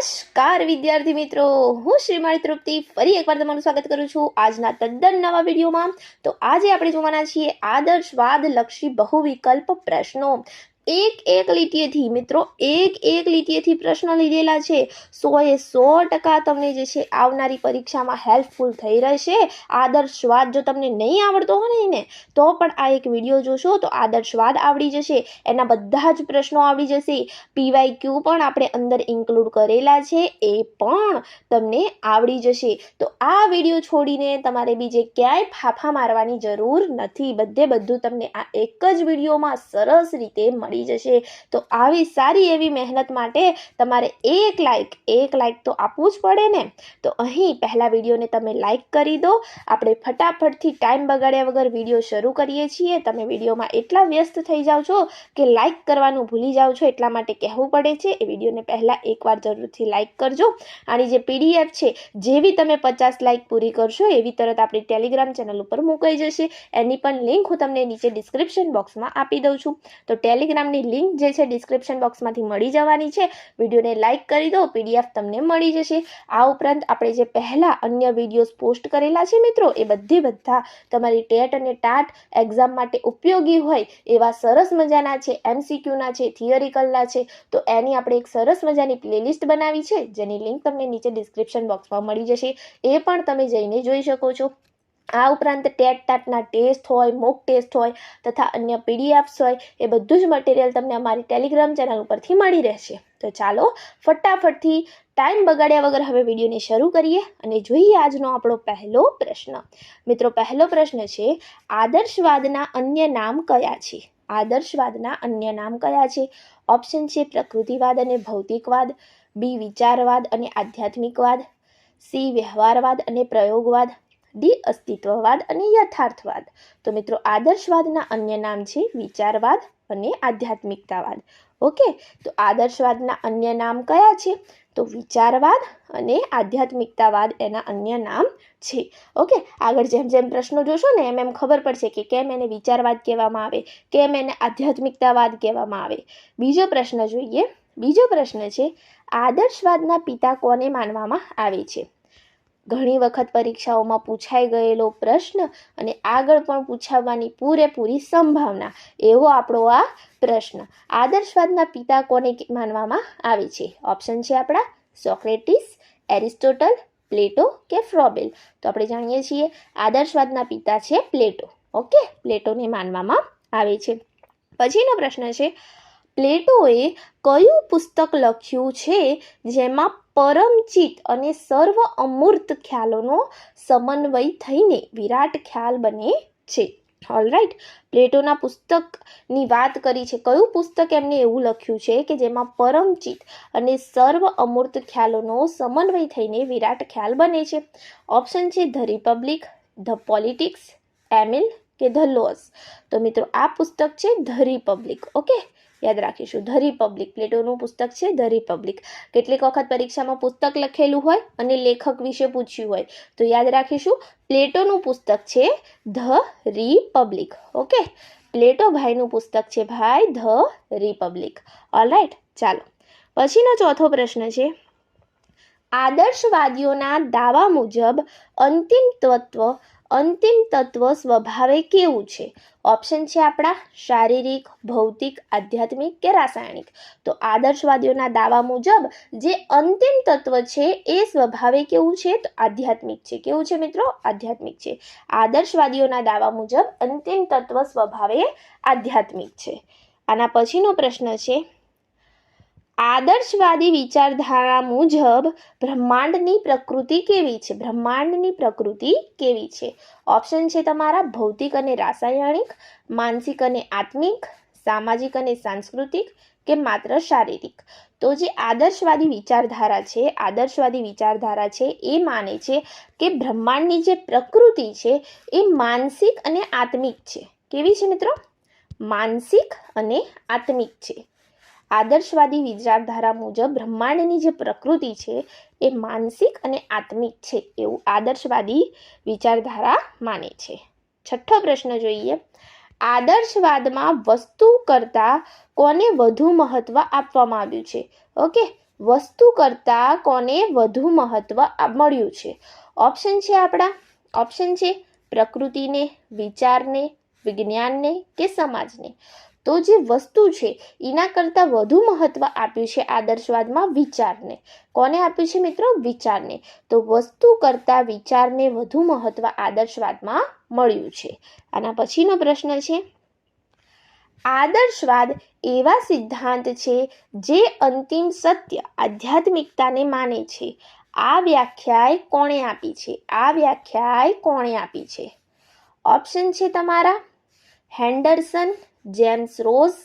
નમસ્કાર વિદ્યાર્થી મિત્રો, હું શ્રીમાળી તૃપ્તિ ફરી એકવાર તમારું સ્વાગત કરું છું આજના તદ્દન નવા વિડીયોમાં। તો આજે આપણે જોવાના છીએ આદર્શવાદ લક્ષી બહુવિકલ્પ પ્રશ્નો। એક લીટીએથી મિત્રો એક લીટીએથી પ્રશ્ન લીધેલા છે। 100% તમને જે છે આવનારી પરીક્ષામાં હેલ્પફુલ થઈ રહેશે। આદર્શવાદ જો તમને નહીં આવડતો હોય ને તો પણ આ એક વિડીયો જોશો તો આદર્શવાદ આવડી જશે, એના બધા જ પ્રશ્નો આવડી જશે। PYQ પણ આપણે અંદર ઇન્ક્લુડ કરેલા છે, એ પણ તમને આવડી જશે। તો આ વિડીયો છોડીને તમારે બીજે ક્યાંય ફાફા મારવાની જરૂર નથી, બધું તમને આ એક જ વિડીયોમાં સરસ રીતે મળી જશે। તો આવી સારી એવી મહેનત માટે તમારે એક લાઈક તો આપવું જ પડે ને। તો અહીં પહેલા વિડીયોને તમે લાઈક કરી દો। આપણે ફટાફટથી ટાઈમ બગાડ્યા વગર વિડીયો શરૂ કરીએ છીએ। તમે વિડીયોમાં એટલા વ્યસ્ત થઈ જાઓ છો કે લાઈક કરવાનું ભૂલી જાઓ છો, એટલા માટે કહેવું પડે છે। એ વિડીયોને પહેલા એકવાર જરૂરથી લાઈક કરજો। આની જે PDF છે, જેવી તમે 50 લાઈક પૂરી કરશો એવી તરત આપણી ટેલિગ્રામ ચેનલ ઉપર મુકાઈ જશે। એની પણ લિંક હું તમને નીચે ડિસ્ક્રિપ્શન બોક્સમાં આપી દઉં છું। તો ટેલિગ્રામની લિંક જે છે ડિસ્ક્રિપ્શન બોક્સમાંથી મળી જવાની છે। વિડીયોને લાઈક કરી દો, PDF તમને મળી જશે। આ ઉપરાંત આપણે જે પહેલા અન્ય વિડીયોઝ પોસ્ટ કરેલા છે મિત્રો, એ બધા તમારી ટેટ અને ટાટ એક્ઝામ માટે ઉપયોગી હોય એવા સરસ મજાના છે, MCQના છે, થિયરિકલના છે। તો એની આપણે એક સરસ મજાની પ્લેલિસ્ટ બનાવી છે, જેની લિંક તમને નીચે ડિસ્ક્રિપ્શન બોક્સમાં મળી જશે, એ પણ તમે જઈને જોઈ શકો છો। આ ઉપરાંત ટેટ ટાટના ટેસ્ટ હોય, મોક ટેસ્ટ હોય તથા અન્ય PDFs હોય, એ બધું જ મટીરિયલ તમને અમારી ટેલિગ્રામ ચેનલ ઉપરથી મળી રહેશે। તો ચાલો ફટાફટથી ટાઈમ બગાડ્યા વગર હવે વિડીયોને શરૂ કરીએ અને જોઈએ આજનો આપણો પહેલો પ્રશ્ન। મિત્રો, પહેલો પ્રશ્ન છે, આદર્શવાદના અન્ય નામ કયા છે? આદર્શવાદના અન્ય નામ કયા છે? ઓપ્શન છે પ્રકૃતિવાદ અને ભૌતિકવાદ, B વિચારવાદ અને આધ્યાત્મિકવાદ, C વ્યવહારવાદ અને પ્રયોગવાદ, D અસ્તિત્વવાદ અને યથાર્થવાદ। તો મિત્રો, આદર્શવાદના અન્ય નામ છે વિચારવાદ અને આધ્યાત્મિકતાવાદ। ઓકે, તો આદર્શવાદના અન્ય નામ કયા છે? તો વિચારવાદ અને આધ્યાત્મિકતાવાદ એના અન્ય નામ છે। ઓકે, આગળ જેમ જેમ પ્રશ્નો જોશો ને એમ ખબર પડશે કે કેમ એને વિચારવાદ કહેવામાં આવે, કેમ એને આધ્યાત્મિકતાવાદ કહેવામાં આવે। બીજો પ્રશ્ન જોઈએ। બીજો પ્રશ્ન છે, આદર્શવાદના પિતા કોને માનવામાં આવે છે? ઘણી વખત પરીક્ષાઓમાં પૂછાઈ ગયેલો પ્રશ્ન અને આગળ પણ પૂછાવાની પૂરેપૂરી સંભાવના એવો આપણો આ પ્રશ્ન। આદર્શવાદના પિતા કોને માનવામાં આવે છે? ઓપ્શન છે આપણા સોક્રેટિસ, એરિસ્ટોટલ, પ્લેટો કે ફ્રોબેલ। તો આપણે જાણીએ છીએ આદર્શવાદના પિતા છે પ્લેટો। ઓકે, પ્લેટોને માનવામાં આવે છે। પછીનો પ્રશ્ન છે, પ્લેટોએ કયું પુસ્તક લખ્યું છે જેમાં પરમચિત અને સર્વ અમૂર્ત ખ્યાલોનો સમન્વય થઈને વિરાટ ખ્યાલ બને છે? ઓલરાઈટ, પ્લેટોના પુસ્તકની વાત કરી છે। કયું પુસ્તક એમને એવું લખ્યું છે કે જેમાં પરમચિત અને સર્વ અમૂર્ત ખ્યાલોનો સમન્વય થઈને વિરાટ ખ્યાલ બને છે? ઓપ્શન છે the Republic, the politics, Emil કે ધ લોસ। તો મિત્રો, આ પુસ્તક છે ધ રિપબ્લિક। ઓકે, યાદ રાખીશું, ધ રિપબ્લિક પ્લેટોનું પુસ્તક છે ધ રિપબ્લિક। કેટલીક વખત પરીક્ષામાં પુસ્તક લખેલું હોય અને લેખક વિશે પૂછ્યું હોય તો યાદ રાખીશું પ્લેટોનું પુસ્તક છે ધ રિપબ્લિક। ઓકે, પ્લેટો ભાઈનું પુસ્તક છે ભાઈ ધ રિપબ્લિક। ઓલરાઈટ, ચાલો પછીનો ચોથો પ્રશ્ન છે, આદર્શવાદીઓના દાવા મુજબ અંતિમ તત્વ સ્વભાવે કેવું છે? ઓપ્શન છે આપણા શારીરિક, ભૌતિક, આધ્યાત્મિક કે રાસાયણિક। તો આદર્શવાદીઓના દાવા મુજબ જે અંતિમ તત્વ છે એ સ્વભાવે કેવું છે? તો આધ્યાત્મિક છે। કેવું છે મિત્રો? આધ્યાત્મિક છે। આદર્શવાદીઓના દાવા મુજબ અંતિમ તત્વ સ્વભાવે આધ્યાત્મિક છે। આના પછીનો પ્રશ્ન છે, આદર્શવાદી વિચારધારા મુજબ બ્રહ્માંડની પ્રકૃતિ કેવી છે? બ્રહ્માંડની પ્રકૃતિ કેવી છે? ઓપ્શન છે તમારા ભૌતિક અને રાસાયણિક, માનસિક અને આત્મિક, સામાજિક અને સાંસ્કૃતિક કે માત્ર શારીરિક। તો જે આદર્શવાદી વિચારધારા છે એ માને છે કે બ્રહ્માંડની જે પ્રકૃતિ છે એ માનસિક અને આત્મિક છે। કેવી છે મિત્રો? માનસિક અને આત્મિક છે। આદર્શવાદી વિચારધારા મુજબ બ્રહ્માંડની જે પ્રકૃતિ છે એ માનસિક અને આત્મિક છે એવું આદર્શવાદી વિચારધારા માને છે। છઠ્ઠો પ્રશ્ન જોઈએ, આદર્શવાદમાં વસ્તુ કરતાં કોને વધુ મહત્વ આપવામાં આવ્યું છે? ઓકે, વસ્તુ કરતાં કોને વધુ મહત્વ મળ્યું છે? ઓપ્શન છે આપણા, ઓપ્શન છે પ્રકૃતિને, વિચારને, વિજ્ઞાનને કે સમાજને. તો જે વસ્તુ છે એના કરતાં વધુ મહત્વ આપ્યું છે આદર્શવાદમાં વિચારને. કોને આપ્યું છે મિત્રો? વિચારને. તો વસ્તુ કરતાં વિચારને વધુ મહત્વ આદર્શવાદમાં મળ્યું છે. આના પછીનો પ્રશ્ન છે, આદર્શવાદ એવા સિદ્ધાંત છે જે અંતિમ સત્ય આધ્યાત્મિકતાને માને છે. આ વ્યાખ્યા કોણે આપી છે? આ વ્યાખ્યા કોણે આપી છે? ઓપ્શન છે તમારા હેન્ડરસન, જેમ્સ રોઝ,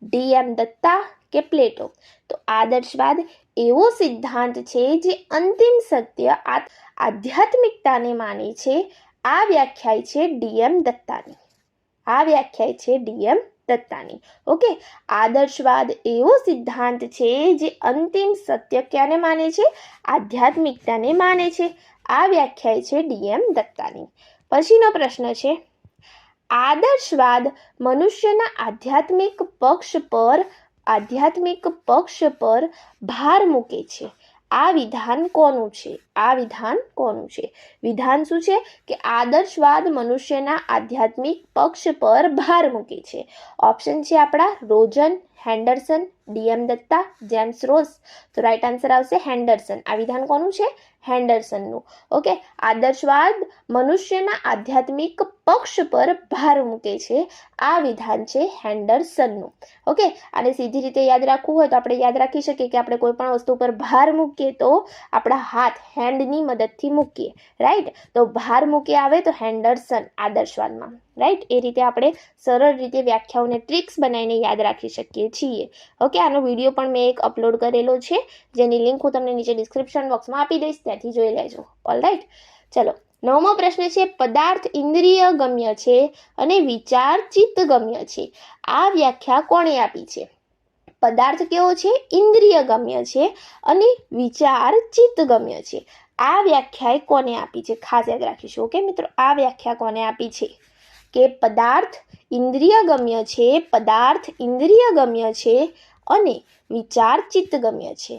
ડી.એમ. દત્તા કે પ્લેટો. તો આદર્શવાદ એવો સિદ્ધાંત છે જે અંતિમ સત્ય આધ્યાત્મિકતાને માને છે. આ વ્યાખ્યા છે ડી.એમ. દત્તાની. આ વ્યાખ્યા છે ડી.એમ. દત્તાની. ઓકે, આદર્શવાદ એવો સિદ્ધાંત છે જે અંતિમ સત્ય ક્યાને માને છે? આધ્યાત્મિકતાને માને છે. આ વ્યાખ્યા છે ડી.એમ. દત્તાની. પછીનો પ્રશ્ન છે, આદર્શવાદ મનુષ્યના આધ્યાત્મિક પક્ષ પર ભાર મૂકે છે. આ વિધાન કોનું છે? આ વિધાન કોનું છે? વિધાન શું છે કે આદર્શવાદ મનુષ્યના આધ્યાત્મિક પક્ષ પર ભાર મૂકે છે. ઓપ્શન છે આપણા Rosen, Henderson, D M. Datta, James Ross. તો રાઈટ આન્સર આવશે હેન્ડરસન. આ વિધાન કોનું છે? હેન્ડરસનનું. ઓકે, આદર્શવાદ મનુષ્યના આધ્યાત્મિક પક્ષ પર ભાર મૂકે છે. આ વિધાન છે હેન્ડરસનનું. ઓકે, આને સીધી રીતે યાદ રાખવું હોય તો આપણે યાદ રાખી શકીએ કે આપણે કોઈ પણ વસ્તુ પર ભાર મૂકીએ તો આપણા હાથ હેન્ડની મદદથી મૂકીએ. રાઈટ, તો ભાર મૂકી આવે તો હેન્ડરસન આદર્શવાદમાં. રાઈટ, એ રીતે આપણે સરળ રીતે વ્યાખ્યાઓને ટ્રિક્સ બનાવીને યાદ રાખી શકીએ છીએ. ઓકે, આનો વિડીયો પણ મેં એક અપલોડ કરેલો છે જેની લિંક હું તમને નીચે ડિસ્ક્રિપ્શન બોક્સમાં આપી દઈશ, ત્યાંથી જોઈ લેજો. ઓલરાઈટ, ચલો 9મો પ્રશ્ન છે, પદાર્થ ઇન્દ્રિય ગમ્ય છે અને વિચાર ચિત્ત ગમ્ય છે. આ વ્યાખ્યા કોણે આપી છે? પદાર્થ કેવો છે? ઇન્દ્રિય ગમ્ય છે અને વિચાર ચિત્ત ગમ્ય છે. આ વ્યાખ્યા કોને આપી છે? ખાસ યાદ રાખીશું. ઓકે મિત્રો, આ વ્યાખ્યા કોને આપી છે કે પદાર્થ ઇન્દ્રિય ગમ્ય છે, પદાર્થ ઇન્દ્રિય ગમ્ય છે અને વિચાર ચિત્ત ગમ્ય છે.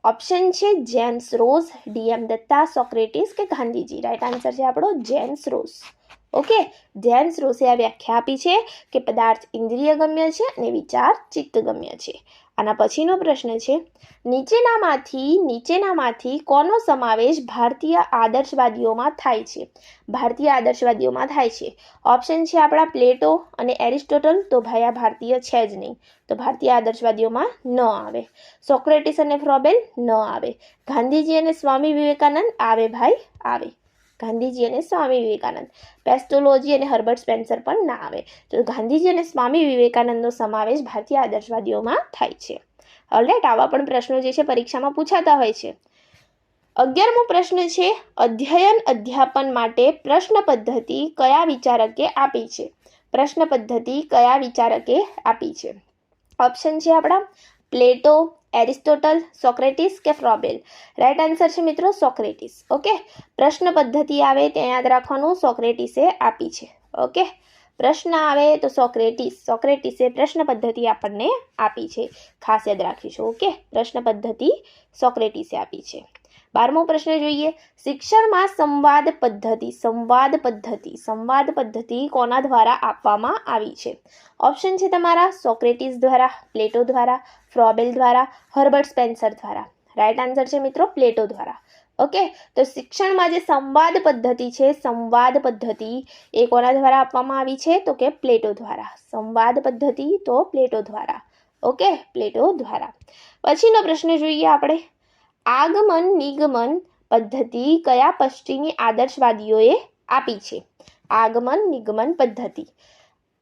ઓપ્શન છે જેમ્સ રોઝ, ડી.એમ. દત્તા, સોક્રેટિસ કે ગાંધીજી. રાઈટ આન્સર છે આપણો જેમ્સ રોઝ. ઓકે, જેમ્સ રોઝે આ વ્યાખ્યા આપી છે કે પદાર્થ ઇન્દ્રિય ગમ્ય છે અને વિચાર ચિત્ત ગમ્ય છે. આના પછીનો પ્રશ્ન છે, નીચેનામાંથી કોનો સમાવેશ ભારતીય આદર્શવાદીઓમાં થાય છે? ભારતીય આદર્શવાદીઓમાં થાય છે. ઓપ્શન છે આપણા પ્લેટો અને એરિસ્ટોટલ. તો ભાઈ આ ભારતીય છે જ નહીં, તો ભારતીય આદર્શવાદીઓમાં ન આવે. સોક્રેટિસ અને ફ્રોબેલ ન આવે. ગાંધીજી અને સ્વામી વિવેકાનંદ આવે ભાઈ, આવે. ગાંધીજી અને સ્વામી વિવેકાનંદ. પેસ્ટોલોજી અને હર્બર્ટ સ્પેન્સર પણ ના આવે. તો ગાંધીજી અને સ્વામી વિવેકાનંદનો સમાવેશ ભારતીય આદર્શવાદીઓમાં થાય છે. ઓલરાઈટ, આવા પણ પ્રશ્નો જે છે પરીક્ષામાં પૂછાતા હોય છે. 11મો પ્રશ્ન છે, અધ્યયન અધ્યાપન માટે પ્રશ્ન પદ્ધતિ કયા વિચારકે આપી છે? પ્રશ્ન પદ્ધતિ કયા વિચારકે આપી છે? ઓપ્શન છે આપણા પ્લેટો, એરિસ્ટોટલ, સોક્રેટિસ કે ફ્રોબેલ. રાઈટ આન્સર છે મિત્રો સોક્રેટિસ. ઓકે, પ્રશ્ન પદ્ધતિ આવે ત્યાં યાદ રાખવાનું સોક્રેટિસે આપી છે. ઓકે, પ્રશ્ન આવે તો સોક્રેટિસે પ્રશ્ન પદ્ધતિ આપણને આપી છે. ખાસ યાદ રાખીશું. ઓકે, પ્રશ્ન પદ્ધતિ સોક્રેટિસે આપી છે. 12મો પ્રશ્ન જોઈએ, શિક્ષણમાં સંવાદ પદ્ધતિ કોના દ્વારા આપવામાં આવી છે? ઓપ્શન છે તમારા સોક્રેટિસ દ્વારા, પ્લેટો દ્વારા, ફ્રોબેલ દ્વારા, હર્બર્ટ સ્પેન્સર દ્વારા. રાઈટ આન્સર છે મિત્રો પ્લેટો દ્વારા. ઓકે, તો શિક્ષણમાં જે સંવાદ પદ્ધતિ છે, સંવાદ પદ્ધતિ એ કોના દ્વારા આપવામાં આવી છે? તો કે પ્લેટો દ્વારા. સંવાદ પદ્ધતિ તો પ્લેટો દ્વારા. ઓકે, પ્લેટો દ્વારા. પછીનો પ્રશ્ન જોઈએ આપણે, આગમન નિગમન પદ્ધતિ કયા પશ્ચિમી આદર્શવાદીઓએ આપી છે? આગમન નિગમન પદ્ધતિ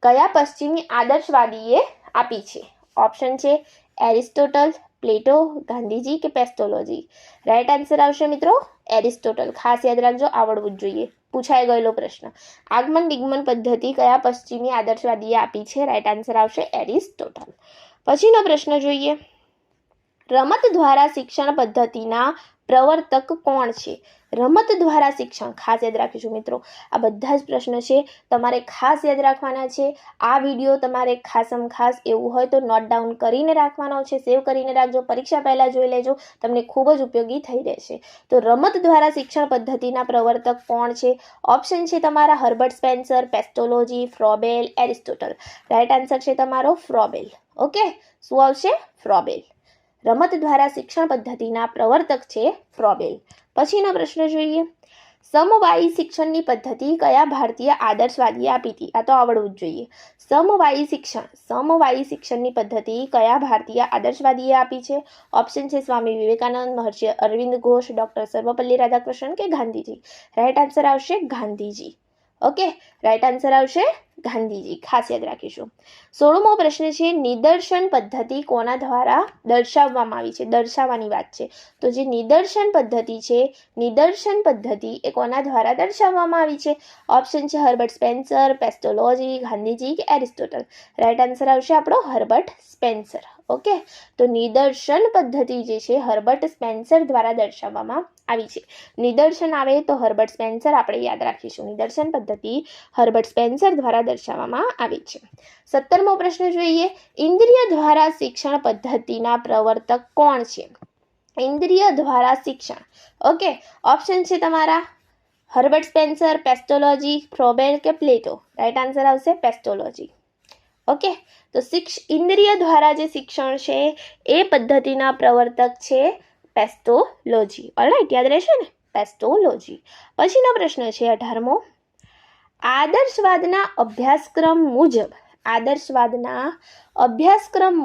કયા પશ્ચિમી આદર્શવાદીએ આપી છે? ઓપ્શન છે એરિસ્ટોટલ, પ્લેટો, ગાંધીજી કે પેસ્ટોલોજી. રાઈટ આન્સર આવશે મિત્રો એરિસ્ટોટલ. ખાસ યાદ રાખજો, આવડવું જ જોઈએ, પૂછાઈ ગયેલો પ્રશ્ન. આગમન નિગમન પદ્ધતિ કયા પશ્ચિમી આદર્શવાદીએ આપી છે? રાઈટ આન્સર આવશે એરિસ્ટોટલ. પછીનો પ્રશ્ન જોઈએ, રમત દ્વારા શિક્ષણ પદ્ધતિના પ્રવર્તક કોણ છે? રમત દ્વારા શિક્ષણ, ખાસ યાદ રાખીશું મિત્રો. આ બધા જ પ્રશ્ન છે, તમારે ખાસ યાદ રાખવાના છે. આ વિડીયો તમારે ખાસમ ખાસ એવું હોય તો નોટ ડાઉન કરીને રાખવાનો છે, સેવ કરીને રાખજો, પરીક્ષા પહેલાં જોઈ લેજો, તમને ખૂબ જ ઉપયોગી થઈ રહેશે. તો રમત દ્વારા શિક્ષણ પદ્ધતિના પ્રવર્તક કોણ છે? ઓપ્શન છે તમારા Herbert Spencer, Pestalozzi, Froebel, Aristotle. Right answer છે તમારો ફ્રોબેલ. ઓકે, શું આવશે? ફ્રોબેલ. રમત દ્વારા શિક્ષણ પદ્ધતિના પ્રવર્તક છે ફ્રોબેલ. પછીનો પ્રશ્ન જોઈએ. સમવાયી શિક્ષણની પદ્ધતિ કયા ભારતીય આદર્શવાદીએ આપી હતી? આ તો આવડવું જ જોઈએ. સમવાયી શિક્ષણની પદ્ધતિ કયા ભારતીય આદર્શવાદીએ આપી છે? ઓપ્શન છે સ્વામી વિવેકાનંદ, મહર્ષિ અરવિંદ ઘોષ, ડૉક્ટર સર્વપલ્લી રાધાકૃષ્ણન કે ગાંધીજી. રાઈટ આન્સર આવશે ગાંધીજી. ઓકે, રાઈટ આન્સર આવશે ગાંધીજી. ખાસ યાદ રાખીશું. 16મો પ્રશ્ન છે, નિદર્શન પદ્ધતિ કોના દ્વારા દર્શાવવામાં આવી છે? દર્શાવવાની વાત છે. તો જે નિદર્શન પદ્ધતિ છે, નિદર્શન પદ્ધતિ એ કોના દ્વારા દર્શાવવામાં આવી છે? ઓપ્શન છે હર્બર્ટ સ્પેન્સર, પેસ્ટોલોજી, ગાંધીજી કે એરિસ્ટોટલ. રાઈટ આન્સર આવશે આપણો હર્બર્ટ સ્પેન્સર. ઓકે, તો નિદર્શન પદ્ધતિ જે છે હર્બર્ટ સ્પેન્સર દ્વારા દર્શાવવામાં આવી છે. નિદર્શન આવે તો હર્બર્ટ સ્પેન્સર આપણે યાદ રાખીશું. નિદર્શન પદ્ધતિ હર્બર્ટ સ્પેન્સર દ્વારા દર્શાવવામાં આવી છે. 17મો પ્રશ્ન જોઈએ. ઇન્દ્રિય દ્વારા શિક્ષણ પદ્ધતિના પ્રવર્તક કોણ છે? ઇન્દ્રિય દ્વારા શિક્ષણ. ઓકે, ઓપ્શન છે તમારા હર્બર્ટ સ્પેન્સર, પેસ્ટોલોજી, ફ્રોબેલ કે પ્લેટો. રાઈટ આન્સર આવશે પેસ્ટોલોજી. ઓકે, તો ઇન્દ્રિય દ્વારા જે શિક્ષણ છે એ પદ્ધતિના પ્રવર્તક છે પેસ્ટોલોજી. ઓલરાઈટ, યાદ રહેશે ને? પેસ્ટોલોજી. પછીનો પ્રશ્ન છે 18મો. આદર્શવાદના અભ્યાસક્રમ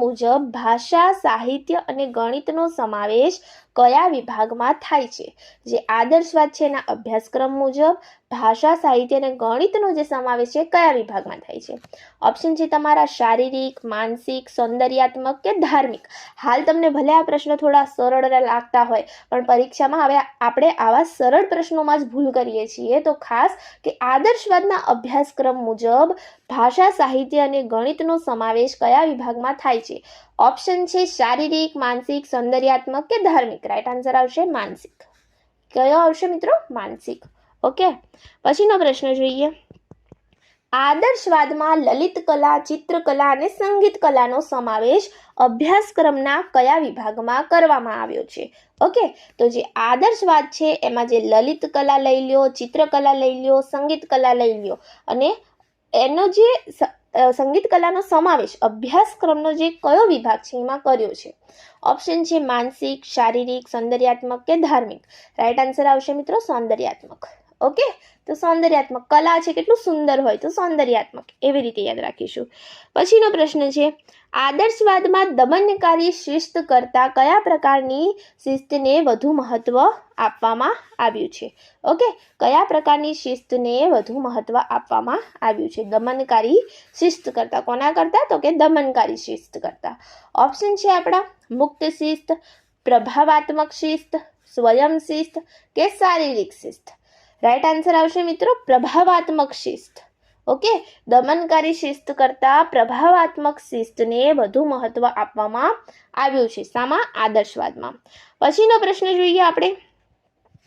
મુજબ ભાષા, સાહિત્ય અને ગણિતનો સમાવેશ કયા વિભાગમાં થાય છે? જે આદર્શવાદ છે એના અભ્યાસક્રમ મુજબ ભાષા, સાહિત્ય અને ગણિતનો જે સમાવેશ છે કયા વિભાગમાં થાય છે? ઓપ્શન છે તમારા શારીરિક, માનસિક, સૌંદર્યાત્મક કે ધાર્મિક. હાલ તમને ભલે આ પ્રશ્ન થોડા સરળ લાગતા હોય, પણ પરીક્ષામાં હવે આપણે આવા સરળ પ્રશ્નોમાં જ ભૂલ કરીએ છીએ. તો ખાસ કે આદર્શવાદના અભ્યાસક્રમ મુજબ ભાષા, સાહિત્ય અને ગણિતનો સમાવેશ કયા વિભાગમાં થાય છે? ઓપ્શન છે શારીરિક, માનસિક, સૌંદર્યાત્મક કે ધાર્મિક. રાઈટ આન્સર આવશે માનસિક. કયો આવશે મિત્રો? માનસિક. ઓકે, પછીનો પ્રશ્ન જોઈએ. આદર્શવાદમાં લલિત કલા, ચિત્રકલા અને સંગીત કલાનો સમાવેશ અભ્યાસક્રમના કયા વિભાગમાં કરવામાં આવ્યો છે? ઓકે, તો જે આદર્શવાદ છે એમાં જે લલિત કલા લઈ લ્યો, ચિત્રકલા લઈ લ્યો, સંગીત કલા લઈ લ્યો અને એનો જે સંગીત કલાનો સમાવેશ અભ્યાસક્રમનો જે કયો વિભાગ છે એમાં કર્યો છે? ઓપ્શન છે માનસિક, શારીરિક, સૌંદર્યાત્મક કે ધાર્મિક. રાઈટ આન્સર આવશે મિત્રો સૌંદર્યાત્મક. ઓકે, તો સૌંદર્યાત્મક. કલા છે કેટલું સુંદર હોય તો સૌંદર્યાત્મક, એવી રીતે યાદ રાખીશું. પછીનો પ્રશ્ન છે, આદર્શવાદમાં દમનકારી શિસ્ત કરતાં કયા પ્રકારની શિસ્તને વધુ મહત્વ આપવામાં આવ્યું છે? ઓકે, કયા પ્રકારની શિસ્તને વધુ મહત્વ આપવામાં આવ્યું છે? દમનકારી શિસ્ત કરતાં. કોના કરતાં? તો કે દમનકારી શિસ્ત કરતાં. ઓપ્શન છે આપણા મુક્ત શિસ્ત, પ્રભાવાત્મક શિસ્ત, સ્વયં શિસ્ત કે શારીરિક શિસ્ત. રાઈટ આન્સર આવશે મિત્રો પ્રભાવાત્મક શિસ્ત. ઓકે, દમનકારી શિસ્ત કરતાં પ્રભાવાત્મક શિસ્તને વધુ મહત્વ આપવામાં આવ્યું છે. શામાં? આદર્શવાદમાં. પછીનો પ્રશ્ન જોઈએ આપણે.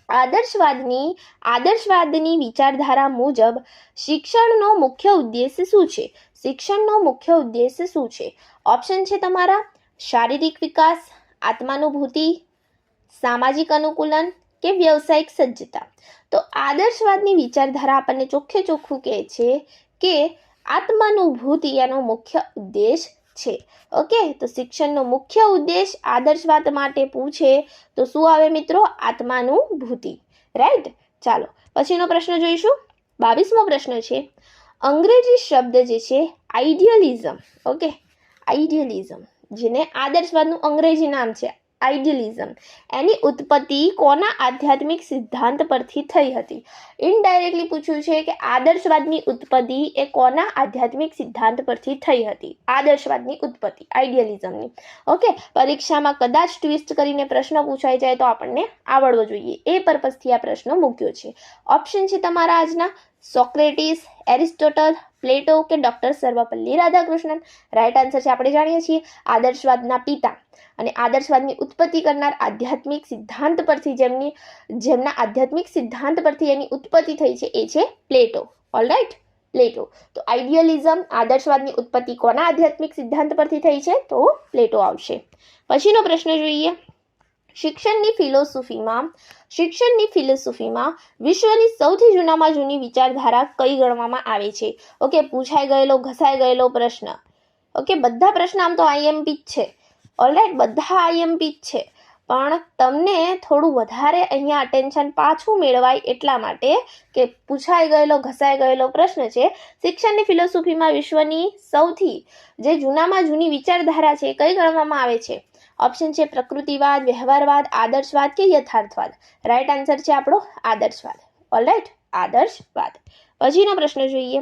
આદર્શવાદની વિચારધારા મુજબ શિક્ષણનો મુખ્ય ઉદ્દેશ્ય શું છે? શિક્ષણનો મુખ્ય ઉદ્દેશ્ય શું છે? ઓપ્શન છે તમારા શારીરિક વિકાસ, આત્માનુભૂતિ, સામાજિક અનુકૂલન કે વ્યવસાયિક સજ્જતા. તો આદર્શવાદની વિચારધારા આપણને ચોખ્ખે ચોખ્ખું કહે છે કે આત્માનુભૂતિ એનો મુખ્ય ઉદ્દેશ છે. ઓકે, તો શિક્ષણનો મુખ્ય ઉદ્દેશ આદર્શવાદ માટે પૂછે તો શું આવે મિત્રો? આત્માનુભૂતિ. રાઈટ, ચાલો પછીનો પ્રશ્ન જોઈશું. 22મો પ્રશ્ન છે, અંગ્રેજી શબ્દ જે છે આઈડિયલિઝમ. ઓકે, આઈડિયલિઝમ જેને આદર્શવાદનું અંગ્રેજી નામ છે આઈડિયલિઝમ, એની ઉત્પત્તિ કોના આધ્યાત્મિક સિદ્ધાંત પરથી થઈ હતી? ઇનડાયરેક્ટલી પૂછ્યું છે કે આદર્શવાદની ઉત્પત્તિ એ કોના આધ્યાત્મિક સિદ્ધાંત પરથી થઈ હતી? આદર્શવાદની ઉત્પત્તિ આઈડિયલિઝમની. ઓકે, પરીક્ષામાં કદાચ ટ્વિસ્ટ કરીને પ્રશ્ન પૂછાઈ જાય તો આપણને આવડવો જોઈએ, એ પર્પઝથી આ પ્રશ્ન મૂક્યો છે. ઓપ્શન છે તમારા આજના સોક્રેટિસ, એરિસ્ટોટલ, પ્લેટો કે doctor Sarvepalli Radhakrishnan? Right answer છે આપણે જાણીએ છીએ આદર્શવાદના પિતા અને આદર્શવાદની ઉત્પત્તિ કરનાર આધ્યાત્મિક સિદ્ધાંત પરથી જેમના આધ્યાત્મિક સિદ્ધાંત પરથી એની ઉત્પત્તિ થઈ છે એ છે પ્લેટો. ઓલરાઈટ, પ્લેટો. તો આઈડિયલિઝમ આદર્શવાદની ઉત્પત્તિ કોના આધ્યાત્મિક સિદ્ધાંત પરથી થઈ છે? તો પ્લેટો આવશે. પછીનો પ્રશ્ન જોઈએ. શિક્ષણની ફિલોસોફીમાં વિશ્વની સૌથી જૂનામાં જૂની વિચારધારા કઈ ગણવામાં આવે છે? ઓકે, પૂછાઈ ગયેલો ઘસાઈ ગયેલો પ્રશ્ન. ઓકે, બધા પ્રશ્ન આમ તો આઈએમપી જ છે. ઓલરાઈટ, બધા આઈએમપી જ છે, પણ તમને થોડું વધારે અહીંયા અટેન્શન પાછું મેળવાય એટલા માટે કે પૂછાઈ ગયેલો ઘસાઈ ગયેલો પ્રશ્ન છે. શિક્ષણની ફિલોસોફીમાં વિશ્વની સૌથી જે જૂનામાં જૂની વિચારધારા છે કઈ ગણવામાં આવે છે? ઓપ્શન છે પ્રકૃતિવાદ, વ્યવહારવાદ, આદર્શવાદ કે યથાર્થવાદ? રાઈટ આન્સર છે આપણો આદર્શવાદ. ઓલરાઈટ, આદર્શવાદ. પછીનો પ્રશ્ન જોઈએ.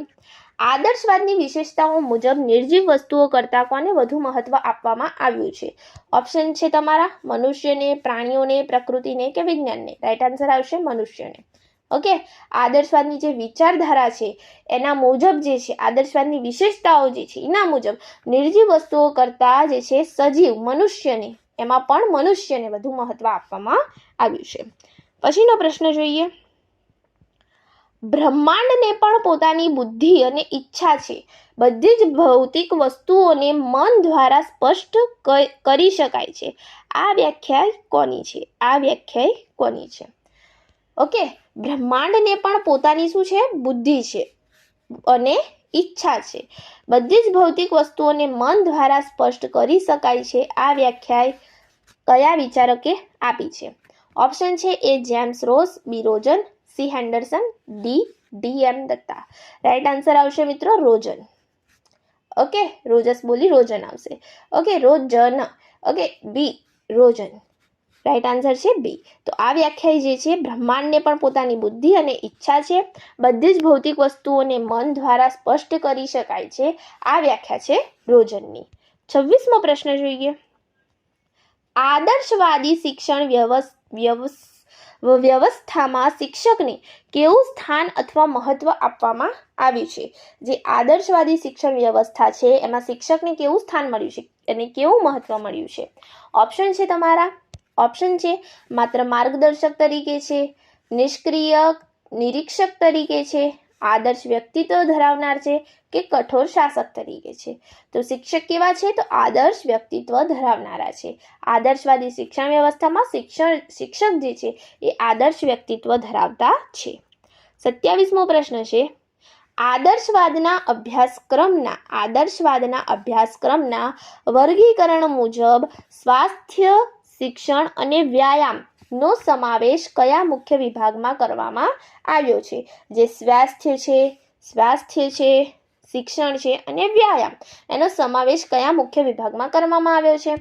આદર્શવાદની વિશેષતાઓ મુજબ નિર્જીવ વસ્તુઓ કરતાં કોને વધુ મહત્વ આપવામાં આવ્યું છે? ઓપ્શન છે તમારા મનુષ્યને, પ્રાણીઓને, પ્રકૃતિને કે વિજ્ઞાનને? રાઈટ આન્સર આવશે મનુષ્યને. ઓકે, આદર્શવાદની જે વિચારધારા છે એના મુજબ જે છે આદર્શવાદની વિશેષતાઓ જે છે એના મુજબ નિર્જીવ વસ્તુઓ કરતાં જે છે સજીવ મનુષ્યને, એમાં પણ મનુષ્યને વધુ મહત્વ આપવામાં આવ્યું છે. પછીનો પ્રશ્ન જોઈએ. બ્રહ્માંડને પણ પોતાની બુદ્ધિ અને ઈચ્છા છે. બધી જ ભૌતિક વસ્તુઓને મન દ્વારા સ્પષ્ટ કરી શકાય છે. આ વ્યાખ્યા કોની છે? ઓકે, બ્રહ્માંડને પણ પોતાની શું છે? બુદ્ધિ છે અને ઈચ્છા છે. બધી જ ભૌતિક વસ્તુઓને મન દ્વારા સ્પષ્ટ કરી શકાય છે. આ વ્યાખ્યા કયા વિચારકે આપી છે? ઓપ્શન છે A James Ross, B Rosen, C Henderson, D M Datta. Right answer આવશે મિત્રો રોજન. ઓકે, રોજસ બોલી રોજન આવશે. Okay, Rosen. Okay, B Rosen. Right answer છે બી. તો આ વ્યાખ્યા જે છે બ્રહ્માંડને પણ પોતાની બુદ્ધિ અને ઈચ્છા છે. બધી જ ભૌતિક વસ્તુઓને મન દ્વારા સ્પષ્ટ કરી શકાય છે. આ વ્યાખ્યા છે રોજનની. 26મો પ્રશ્ન જોઈએ. આદર્શવાદી શિક્ષણ વ્યવસ્થામાં શિક્ષકને કેવું સ્થાન અથવા મહત્વ આપવામાં આવ્યું છે? જે આદર્શવાદી શિક્ષણ વ્યવસ્થા છે એમાં શિક્ષકને કેવું સ્થાન મળ્યું છે અને કેવું મહત્વ મળ્યું છે? ઓપ્શન છે તમારા. ઓપ્શન છે માત્ર માર્ગદર્શક તરીકે છે, નિષ્ક્રિય નિરીક્ષક તરીકે છે, આદર્શ વ્યક્તિત્વ ધરાવનાર છે કે કઠોર શાસક તરીકે છે? તો શિક્ષક કેવા છે? તો આદર્શ વ્યક્તિત્વ ધરાવનારા છે. આદર્શવાદી શિક્ષણ વ્યવસ્થામાં શિક્ષક જે છે એ આદર્શ વ્યક્તિત્વ ધરાવતા છે. 27મો પ્રશ્ન છે. આદર્શવાદના અભ્યાસક્રમના વર્ગીકરણ મુજબ સ્વાસ્થ્ય, શિક્ષણ અને વ્યાયામનો સમાવેશ કયા મુખ્ય વિભાગમાં કરવામાં આવ્યો છે? જે સ્વાસ્થ્ય છે, શિક્ષણ છે અને વ્યાયામ એનો સમાવેશ કયા મુખ્ય વિભાગમાં કરવામાં આવ્યો છે?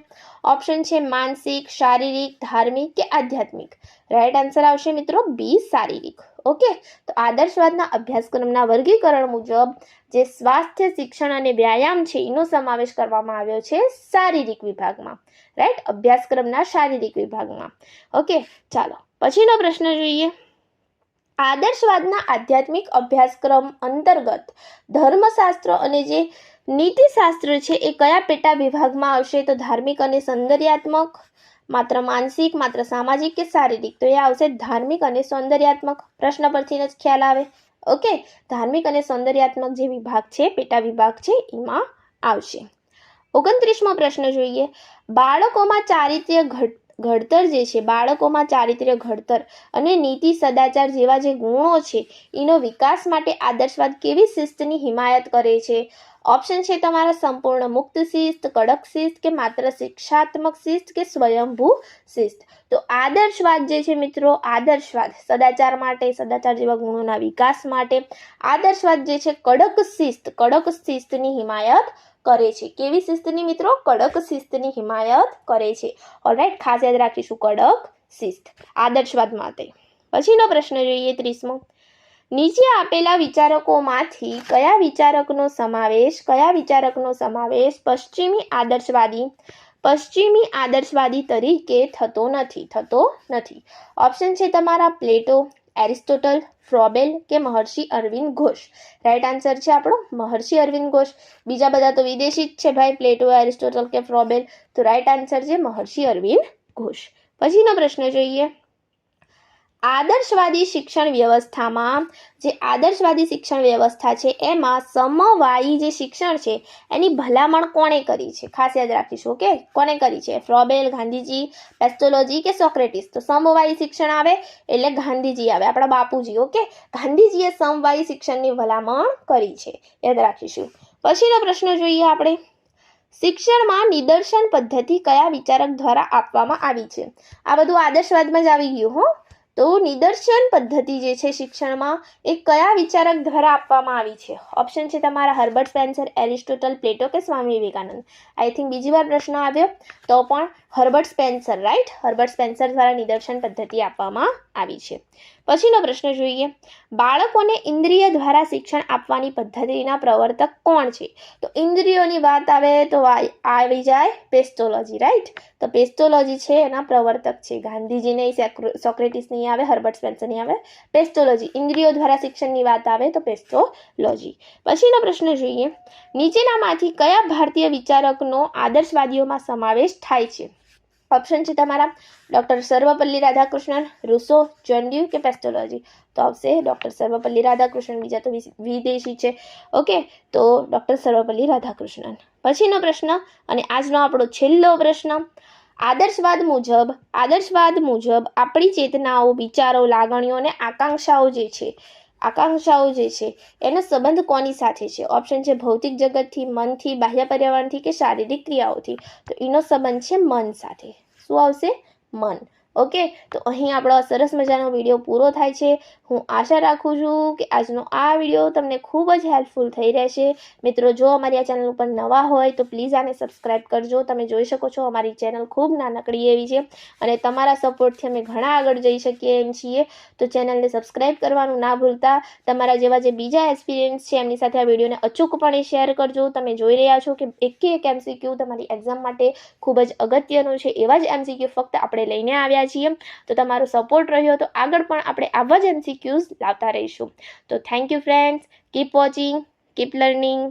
ઓપ્શન છે માનસિક, શારીરિક, ધાર્મિક કે આધ્યાત્મિક? રાઈટ આન્સર આવશે મિત્રો બી શારીરિક. ઓકે, તો આદર્શવાદના અભ્યાસક્રમના વર્ગીકરણ મુજબ જે સ્વાસ્થ્ય, શિક્ષણ અને વ્યાયામ છે એનો સમાવેશ કરવામાં આવ્યો છે શારીરિક વિભાગમાં. રાઈટ, અભ્યાસક્રમના શારીરિક વિભાગમાં. ઓકે, ચાલો પછીનો પ્રશ્ન જોઈએ. આદર્શવાદના આધ્યાત્મિક અભ્યાસક્રમ અંતર્ગત ધર્મશાસ્ત્ર અને જે નીતિશાસ્ત્ર છે એ કયા પેટા વિભાગમાં આવશે? તો ધાર્મિક અને સૌંદર્યાત્મક, માત્ર માનસિક, માત્ર સામાજિક કે શારીરિક? તો એ આવશે ધાર્મિક અને સૌંદર્યાત્મક. પ્રશ્ન પરથી જ ખ્યાલ આવે. ઓકે, ધાર્મિક અને સૌંદર્યાત્મક જે વિભાગ છે, પેટા વિભાગ છે એમાં આવશે. 29મો પ્રશ્ન જોઈએ. બાળકોમાં ચારિત્ર્ય ઘડતર અને નીતિ સદાચાર જેવા જે ગુણો છે એનો વિકાસ માટે આદર્શવાદ કેવી શિસ્તની હિમાયત કરે છે? ઓપ્શન છે તમારા સંપૂર્ણ મુક્ત શિસ્ત, કડક શિસ્ત કે માત્ર શિક્ષાત્મક શિસ્ત કે સ્વયંભૂ શિસ્ત? તો આદર્શવાદ જે છે મિત્રો, આદર્શવાદ સદાચાર માટે, સદાચાર જેવા ગુણોના વિકાસ માટે આદર્શવાદ જે છે કડક શિસ્તની હિમાયત કરે છે. કેવી શિસ્તની મિત્રો? કડક શિસ્તની હિમાયત કરે છે. ઓલરાઈટ, ખાસ યાદ રાખીશું કડક શિસ્ત આદર્શવાદ માટે. પછીનો પ્રશ્ન જોઈએ 30મો. નીચે આપેલા વિચારકોમાંથી કયા વિચારકનો સમાવેશ પશ્ચિમી આદર્શવાદી તરીકે થતો નથી? ઓપ્શન છે તમારા પ્લેટો, એરિસ્ટોટલ, ફ્રોબેલ કે મહર્ષિ અરવિંદ ઘોષ? રાઈટ આન્સર છે આપણો મહર્ષિ અરવિંદ ઘોષ. બીજા બધા તો વિદેશી જ છે ભાઈ, પ્લેટો, એરિસ્ટોટલ કે ફ્રોબેલ. તો રાઈટ આન્સર છે મહર્ષિ અરવિંદ ઘોષ. પછીનો પ્રશ્ન જોઈએ. આદર્શવાદી શિક્ષણ વ્યવસ્થામાં, જે આદર્શવાદી શિક્ષણ વ્યવસ્થા છે એમાં સમવાયી જે શિક્ષણ છે એની ભલામણ કોણે કરી છે? ખાસ યાદ રાખીશું. ઓકે, કોને કરી છે? ફ્રોબેલ, ગાંધીજી, પેસ્ટોલોજી કે સોક્રેટિસ? તો સમવાયી શિક્ષણ આવે એટલે ગાંધીજી આવે, આપણા બાપુજી. ઓકે, ગાંધીજીએ સમવાયી શિક્ષણની ભલામણ કરી છે, યાદ રાખીશું. પછીનો પ્રશ્ન જોઈએ આપણે. શિક્ષણમાં નિદર્શન પદ્ધતિ કયા વિચારક દ્વારા આપવામાં આવી છે? આ બધું આદર્શવાદમાં જ આવી ગયું હો. તો નિદર્શન પદ્ધતિ જે છે શિક્ષણમાં એ કયા વિચારક દ્વારા આપવામાં આવી છે? ઓપ્શન છે તમારા હર્બર્ટ સ્પેન્સર, એરિસ્ટોટલ, પ્લેટો કે સ્વામી વિવેકાનંદ. આઈ થિંક બીજી વાર પ્રશ્ન આવ્યો તો પણ Herbert Spencer, right, Herbert Spencer દ્વારા નિદર્શન પદ્ધતિ આપવામાં આવી છે. પછીનો પ્રશ્ન જોઈએ. બાળકોને ઇન્દ્રિય દ્વારા શિક્ષણ આપવાની પદ્ધતિના પ્રવર્તક કોણ છે? તો ઇન્દ્રિયોની વાત આવે તો આવી જાય પેસ્ટોલોજી, રાઈટ. તો પેસ્ટોલોજી છે એના પ્રવર્તક છે. ગાંધીજી નહીં, સોક્રેટિસ નહીં આવે, હર્બર્ટ સ્પેન્સર નહીં આવે, પેસ્ટોલોજી. ઇન્દ્રિયો દ્વારા શિક્ષણની વાત આવે તો પેસ્ટોલોજી. પછીનો પ્રશ્ન જોઈએ. નીચેનામાંથી કયા ભારતીય વિચારકનો આદર્શવાદીઓમાં સમાવેશ થાય છે? ઓપ્શન છે તમારા doctor Sarvepalli Radhakrishnan, Rousseau, John Dewey કે પેસ્ટોલોજી? તો આવશે ડૉક્ટર સર્વપલ્લી રાધાકૃષ્ણન. બીજા તો વિદેશી છે. ઓકે, તો ડૉક્ટર સર્વપલ્લી રાધાકૃષ્ણન. પછીનો પ્રશ્ન અને આજનો આપણો છેલ્લો પ્રશ્ન. આદર્શવાદ મુજબ આપણી ચેતનાઓ, વિચારો, લાગણીઓ અને આકાંક્ષાઓ જે છે એનો સંબંધ કોની સાથે છે? ઓપ્શન છે ભૌતિક જગતથી, મનથી, બાહ્ય પર્યાવરણથી કે શારીરિક ક્રિયાઓથી? તો એનો સંબંધ છે મન સાથે. શું આવશે? મન. ઓકે, તો અહીં આપણો સરસ મજાનો વિડીયો પૂરો થાય છે. હું આશા રાખું છું કે આજનો આ વિડીયો તમને ખૂબ જ હેલ્પફુલ થઈ રહેશે. મિત્રો, જો અમારી આ ચેનલ ઉપર નવા હોય તો પ્લીઝ આને સબસ્ક્રાઈબ કરજો. તમે જોઈ શકો છો અમારી ચેનલ ખૂબ નાનકડી એવી છે અને તમારા સપોર્ટથી અમે ઘણા આગળ જઈ શકીએ એમ છીએ. તો ચેનલને સબસ્ક્રાઈબ કરવાનું ના ભૂલતા. તમારા જેવા જે બીજા એક્સપિરિયન્સ છે એમની સાથે આ વિડીયોને અચૂકપણે શેર કરજો. તમે જોઈ રહ્યા છો કે એક MCQ તમારી એક્ઝામ માટે ખૂબ જ અગત્યનું છે. એવા જ MCQ ફક્ત આપણે લઈને આવ્યા છીએ. તો તમારો સપોર્ટ રહ્યો તો આગળ પણ આપણે આવા જ MCQs લાવતા રહીશું. તો thank you friends. Keep watching, keep learning.